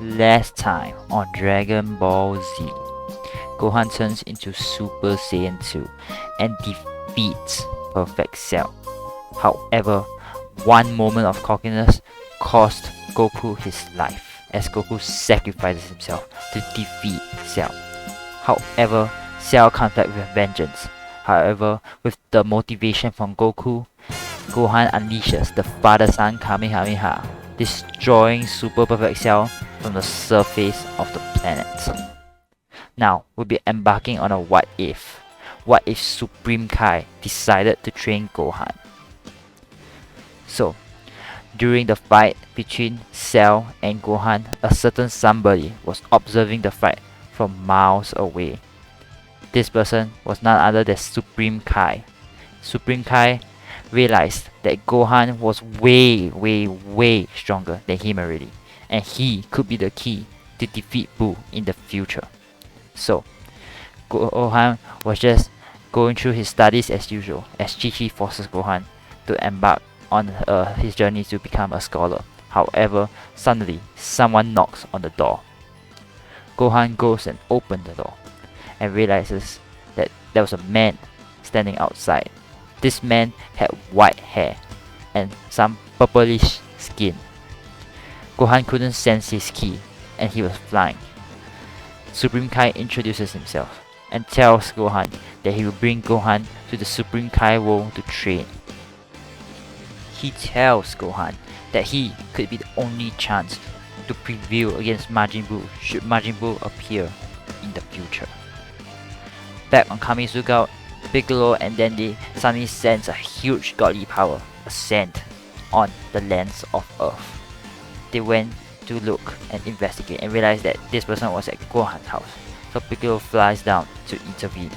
Last time on Dragon Ball Z, Gohan turns into Super Saiyan 2 and defeats Perfect Cell. However, one moment of cockiness cost Goku his life as Goku sacrifices himself to defeat Cell. However, Cell comes back with vengeance. However, with the motivation from Goku, Gohan unleashes the Father-Son Kamehameha, destroying Super Perfect Cell from the surface of the planet. Now, we'll be embarking on a what if. What if Supreme Kai decided to train Gohan? So, during the fight between Cell and Gohan, a certain somebody was observing the fight from miles away. This person was none other than Supreme Kai. Supreme Kai realized that Gohan was way stronger than him already, and he could be the key to defeat Buu in the future. So, Gohan was just going through his studies as usual, as Chi-Chi forces Gohan to embark on his journey to become a scholar. However, suddenly, someone knocks on the door. Gohan goes and opens the door, and realizes that there was a man standing outside. This man had white hair and some purplish skin. Gohan couldn't sense his ki, and he was flying. Supreme Kai introduces himself and tells Gohan that he will bring Gohan to the Supreme Kai world to train. He tells Gohan that he could be the only chance to prevail against Majin Buu should Majin Buu appear in the future. Back on Kamizuka, Piccolo and Dende suddenly sense a huge godly power ascend on the lands of Earth. They went to look and investigate and realized that this person was at Gohan's house, so Piccolo flies down to intervene.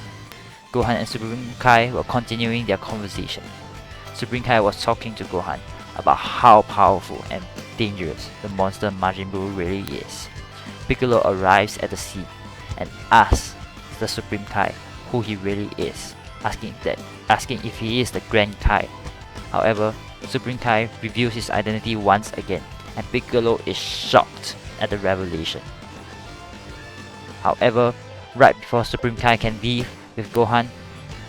Gohan and Supreme Kai were continuing their conversation. Supreme Kai was talking to Gohan about how powerful and dangerous the monster Majin Buu really is. Piccolo arrives at the scene and asks the Supreme Kai who he really is, asking if he is the Grand Kai. However, Supreme Kai reveals his identity once again, and Piccolo is shocked at the revelation. However, right before Supreme Kai can leave with Gohan,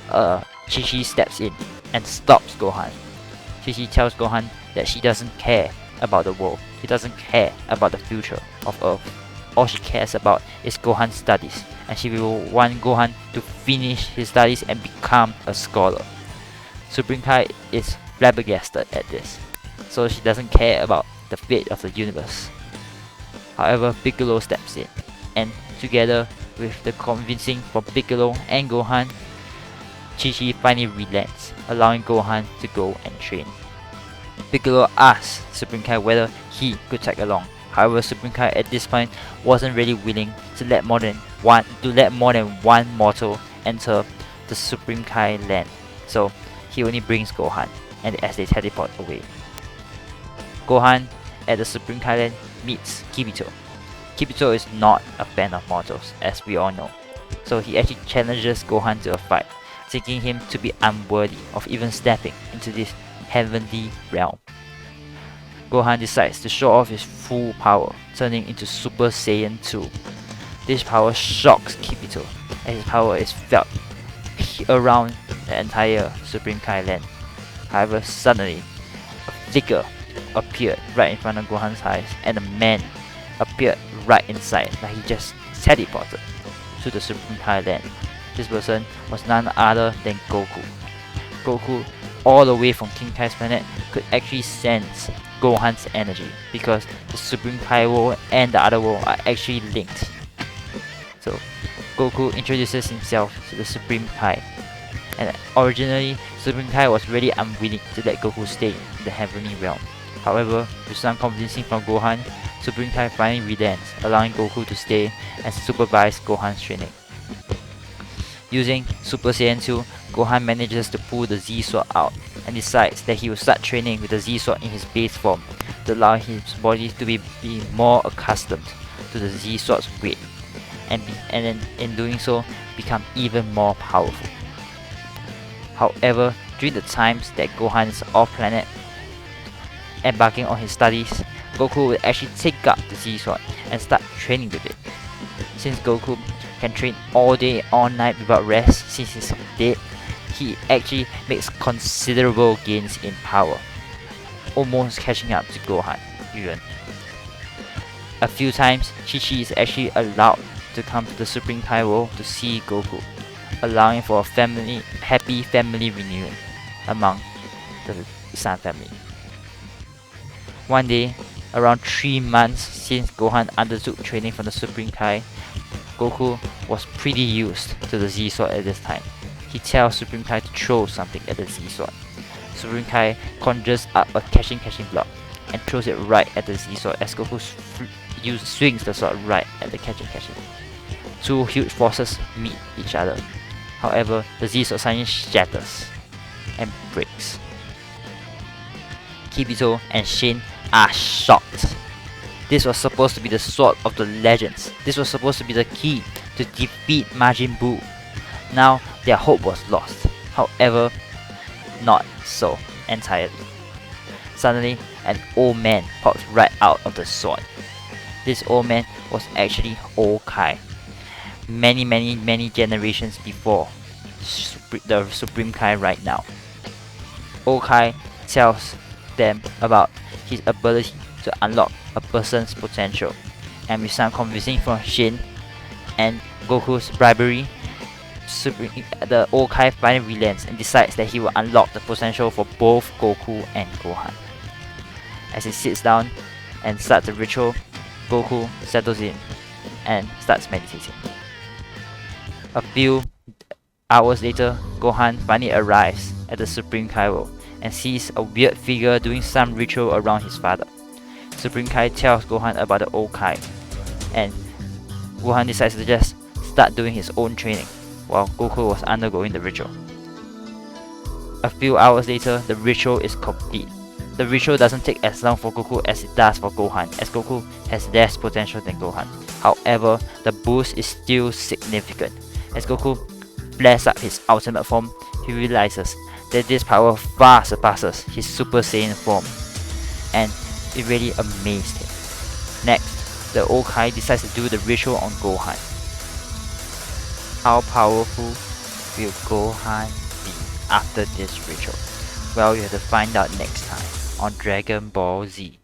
Chi-Chi steps in and stops Gohan. Chi-Chi tells Gohan that she doesn't care about the world, she doesn't care about the future of Earth. All she cares about is Gohan's studies, and she will want Gohan to finish his studies and become a scholar. Supreme Kai is flabbergasted at this, so she doesn't care about the fate of the universe. However, Piccolo steps in, and together with the convincing from Piccolo and Gohan, Chi-Chi finally relents, allowing Gohan to go and train. Piccolo asks Supreme Kai whether he could tag along. However, Supreme Kai at this point wasn't really willing to let more than one mortal enter the Supreme Kai land, so he only brings Gohan, and as they teleport away. Gohan at the Supreme Kai land meets Kibito. Kibito is not a fan of mortals, as we all know, so he actually challenges Gohan to a fight, thinking him to be unworthy of even stepping into this heavenly realm. Gohan decides to show off his full power, turning into Super Saiyan 2. This power shocks Kibito, and his power is felt around the entire Supreme Kai land. However, suddenly, a figure appeared right in front of Gohan's eyes, and a man appeared right inside, like he just teleported to the Supreme Kai land. This person was none other than Goku. Goku, all the way from King Kai's planet, could actually sense Gohan's energy because the Supreme Kai world and the other world are actually linked. So, Goku introduces himself to the Supreme Kai, and originally Supreme Kai was really unwilling to let Goku stay in the heavenly realm. However, with some convincing from Gohan, Supreme Kai finally relents, allowing Goku to stay and supervise Gohan's training. Using Super Saiyan 2, Gohan manages to pull the Z-Sword out and decides that he will start training with the Z-Sword in his base form to allow his body to be more accustomed to the Z-Sword's weight, and then in doing so become even more powerful. However, during the times that Gohan is off planet embarking on his studies, Goku will actually take up the Z Sword and start training with it. Since Goku can train all day, all night without rest since he's dead, he actually makes considerable gains in power, almost catching up to Gohan even. A few times, Chi-Chi is actually allowed to come to the Supreme Kai world to see Goku, allowing for a happy family reunion among the San family. One day, around 3 months since Gohan undertook training from the Supreme Kai, Goku was pretty used to the Z Sword at this time. He tells Supreme Kai to throw something at the Z Sword. Supreme Kai conjures up a catching block and throws it right at the Z Sword as Goku swings the sword right at the catching. Two huge forces meet each other. However, the Z Sword suddenly shatters and breaks. Kibito and Shin are shocked. This was supposed to be the sword of the legends. This was supposed to be the key to defeat Majin Buu. Now their hope was lost. However, not so entirely. Suddenly, an old man pops right out of the sword. This old man was actually Old Kai. Many generations before the Supreme Kai right now. Old Kai tells them about his ability to unlock a person's potential, and with some convincing from Shin and Goku's bribery, the Old Kai finally relents and decides that he will unlock the potential for both Goku and Gohan. As he sits down and starts the ritual, Goku settles in and starts meditating. A few hours later, Gohan finally arrives at the Supreme Kai world and sees a weird figure doing some ritual around his father. Supreme Kai tells Gohan about the Old Kai, and Gohan decides to just start doing his own training while Goku was undergoing the ritual. A few hours later, the ritual is complete. The ritual doesn't take as long for Goku as it does for Gohan, as Goku has less potential than Gohan. However, the boost is still significant. As Goku flares up his ultimate form, he realizes that this power far surpasses his Super Saiyan form, and it really amazed him. Next, the Old Kai decides to do the ritual on Gohan. How powerful will Gohan be after this ritual? Well, you have to find out next time on Dragon Ball Z.